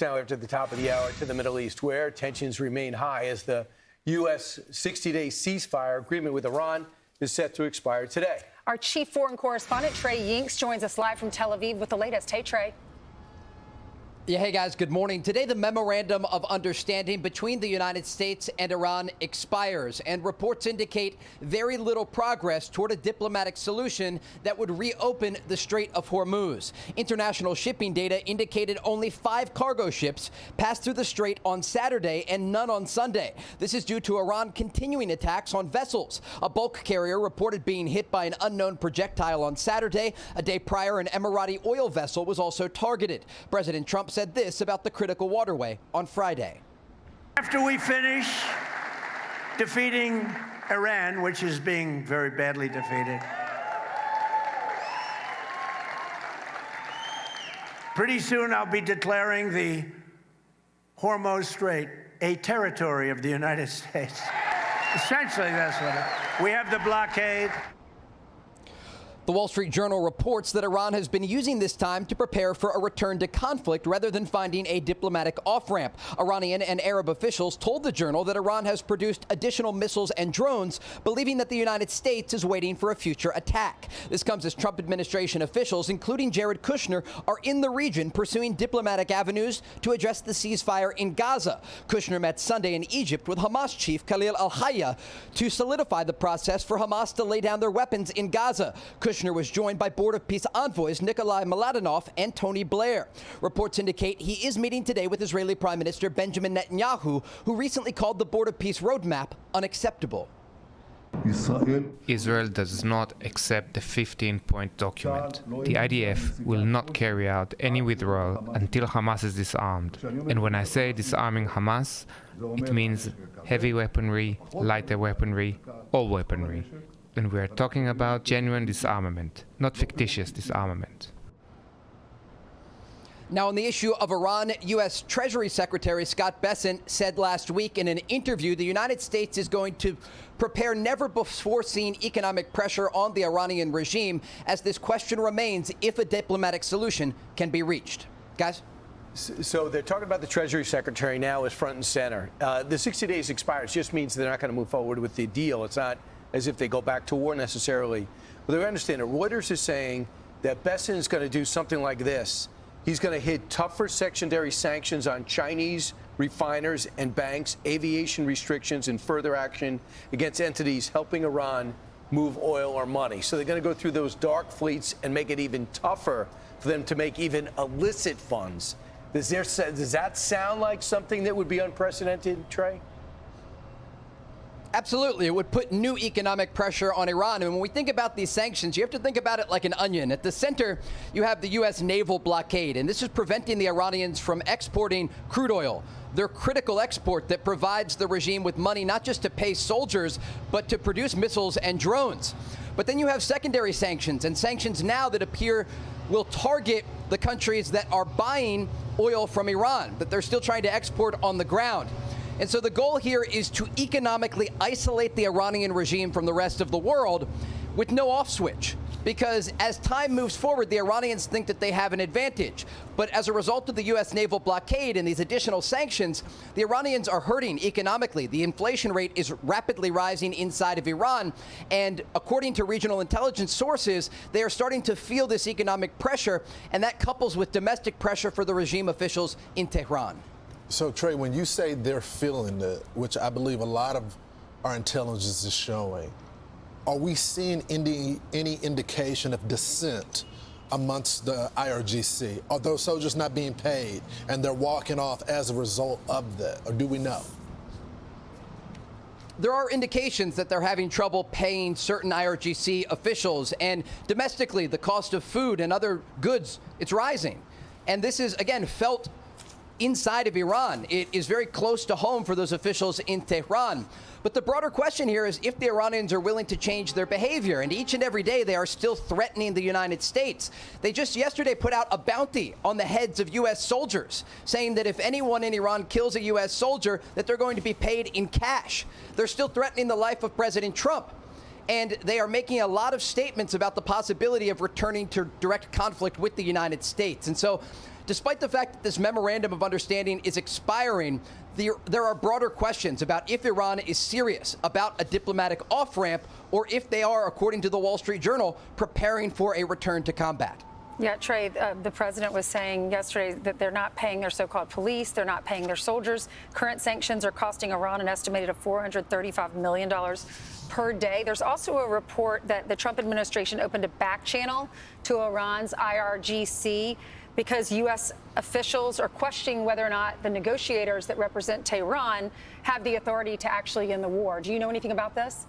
Now, after the top of the hour, to the Middle East, where tensions remain high as the U.S. 60-day ceasefire agreement with Iran is set to expire today. Our chief foreign correspondent, Trey Yingst, joins us live from Tel Aviv with the latest. Hey, Trey. Yeah, hey guys, good morning. Today, the memorandum of understanding between the United States and Iran expires, and reports indicate very little progress toward a diplomatic solution that would reopen the Strait of Hormuz. International shipping data indicated only 5 cargo ships passed through the strait on Saturday and none on Sunday. This is due to Iran continuing attacks on vessels. A bulk carrier reported being hit by an unknown projectile on Saturday. A day prior, an Emirati oil vessel was also targeted. President Trump said this about the critical waterway on Friday. After we finish defeating Iran, which is being very badly defeated, pretty soon I'll be declaring the Hormuz Strait a territory of the United States. Essentially, that's what it is. We have the blockade. The Wall Street Journal reports that Iran has been using this time to prepare for a return to conflict rather than finding a diplomatic off-ramp. Iranian and Arab officials told the Journal that Iran has produced additional missiles and drones, believing that the United States is waiting for a future attack. This comes as Trump administration officials, including Jared Kushner, are in the region pursuing diplomatic avenues to address the ceasefire in Gaza. Kushner met Sunday in Egypt with Hamas chief Khalil al-Hayya to solidify the process for Hamas to lay down their weapons in Gaza. Kushner was joined by Board of Peace envoys Nikolai Mladenov and Tony Blair. Reports indicate he is meeting today with Israeli Prime Minister Benjamin Netanyahu, who recently called the Board of Peace roadmap unacceptable. Israel does not accept the 15-point document. The IDF will not carry out any withdrawal until Hamas is disarmed. And when I say disarming Hamas, it means heavy weaponry, lighter weaponry, all weaponry. And we are talking about genuine disarmament, not fictitious disarmament. Now, on the issue of Iran, U.S. Treasury Secretary Scott Bessent said last week in an interview the United States is going to prepare never-before-seen economic pressure on the Iranian regime as this question remains if a diplomatic solution can be reached. Guys? So they're talking about the Treasury Secretary now as front and center. The 60 days expires just means they're not going to move forward with the deal. It's not as if they go back to war necessarily. But they understand it. Reuters is saying that Bessent is going to do something like this. He's going to hit tougher secondary sanctions on Chinese refiners and banks, aviation restrictions, and further action against entities helping Iran move oil or money. So they're going to go through those dark fleets and make it even tougher for them to make even illicit funds. Does that sound like something that would be unprecedented, Trey? Absolutely. It would put new economic pressure on Iran. And when we think about these sanctions, you have to think about it like an onion. At the center, you have the U.S. naval blockade, and this is preventing the Iranians from exporting crude oil, their critical export that provides the regime with money not just to pay soldiers, but to produce missiles and drones. But then you have secondary sanctions, and sanctions now that appear will target the countries that are buying oil from Iran, that they're still trying to export on the ground. And so the goal here is to economically isolate the Iranian regime from the rest of the world with no off switch. Because as time moves forward, the Iranians think that they have an advantage. But as a result of the U.S. naval blockade and these additional sanctions, the Iranians are hurting economically. The inflation rate is rapidly rising inside of Iran. And according to regional intelligence sources, they are starting to feel this economic pressure. And that couples with domestic pressure for the regime officials in Tehran. So, Trey, when you say they're feeling it, which I believe a lot of our intelligence is showing, are we seeing any indication of dissent amongst the IRGC? Are those soldiers not being paid and they're walking off as a result of that? Or do we know? There are indications that they're having trouble paying certain IRGC officials. And domestically, the cost of food and other goods, it's rising. And this is, again, felt inside of Iran. It is very close to home for those officials in Tehran. But the broader question here is if the Iranians are willing to change their behavior. And each and every day they are still threatening the United States. They just yesterday put out a bounty on the heads of U.S. soldiers, saying that if anyone in Iran kills a U.S. soldier, that they're going to be paid in cash. They're still threatening the life of President Trump. And they are making a lot of statements about the possibility of returning to direct conflict with the United States. And so despite the fact that this memorandum of understanding is expiring, there are broader questions about if Iran is serious about a diplomatic off-ramp or if they are, according to the Wall Street Journal, preparing for a return to combat. Yeah, Trey, the president was saying yesterday that they're not paying their so-called police, they're not paying their soldiers. Current sanctions are costing Iran an estimated of $435 million per day. There's also a report that the Trump administration opened a back channel to Iran's IRGC because U.S. officials are questioning whether or not the negotiators that represent Tehran have the authority to actually end the war. Do you know anything about this?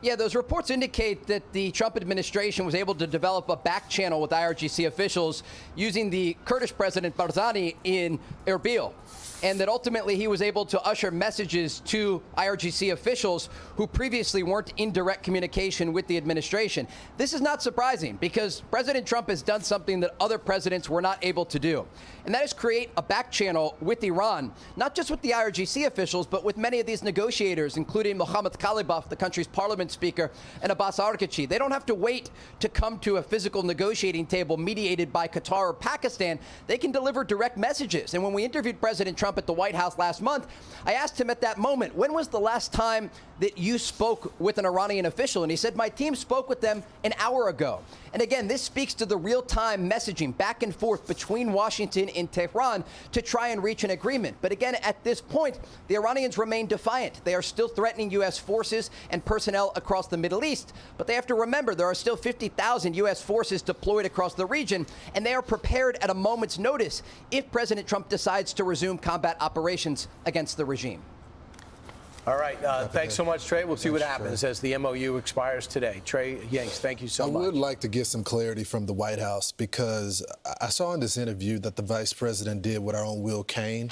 Yeah, those reports indicate that the Trump administration was able to develop a back channel with IRGC officials using the Kurdish president Barzani in Erbil, and that ultimately he was able to usher messages to IRGC officials who previously weren't in direct communication with the administration. This is not surprising because President Trump has done something that other presidents were not able to do, and that is create a back channel with Iran, not just with the IRGC officials, but with many of these negotiators, including Mohammad Ghalibaf, the country's parliament speaker, and Abbas Araghchi. They don't have to wait to come to a physical negotiating table mediated by Qatar or Pakistan. They can deliver direct messages. And when we interviewed President Trump at the White House last month, I asked him at that moment, when was the last time that you spoke with an Iranian official? And he said, my team spoke with them an hour ago. And again, this speaks to the real-time messaging back and forth between Washington and Tehran to try and reach an agreement. But again, at this point, the Iranians remain defiant. They are still threatening U.S. forces and personnel across the Middle East. But they have to remember there are still 50,000 U.S. forces deployed across the region, and they are prepared at a moment's notice if President Trump decides to resume combat operations against the regime. All right. Thanks so much, Trey. We'll see what happens as the MOU expires today. Trey Yingst, thank you so much. I would like to get some clarity from the White House because I saw in this interview that the vice president did with our own Will Cain,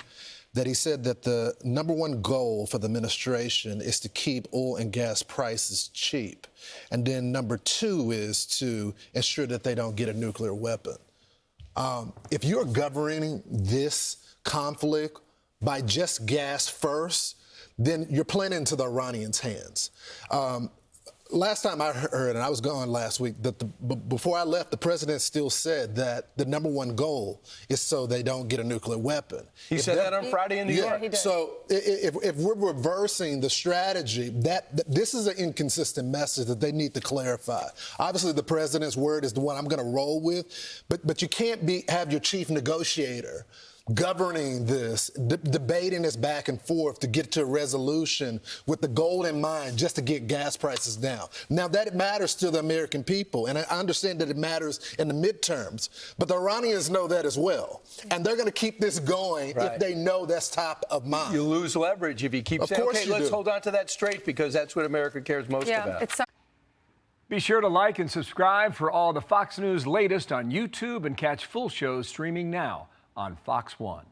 that he said that the number one goal for the administration is to keep oil and gas prices cheap. And then number two is to ensure that they don't get a nuclear weapon. If you're governing this conflict by just gas first, then you're playing into the Iranians' hands. Last time I heard, and I was gone last week, that before I left, the president still said that the number one goal is so they don't get a nuclear weapon. He said that on Friday in New York. He did. So if we're reversing the strategy, this is an inconsistent message that they need to clarify. Obviously, the president's word is the one I'm going to roll with, but you can't have your chief negotiator governing this, debating this back and forth to get to a resolution with the goal in mind just to get gas prices down. Now, that matters to the American people, and I understand that it matters in the midterms, but the Iranians know that as well. And they're going to keep this going if they know that's top of mind. You lose leverage if you keep saying, okay, let's hold on to that straight because that's what America cares most about. Be sure to like and subscribe for all the Fox News latest on YouTube and catch full shows streaming now on Fox One.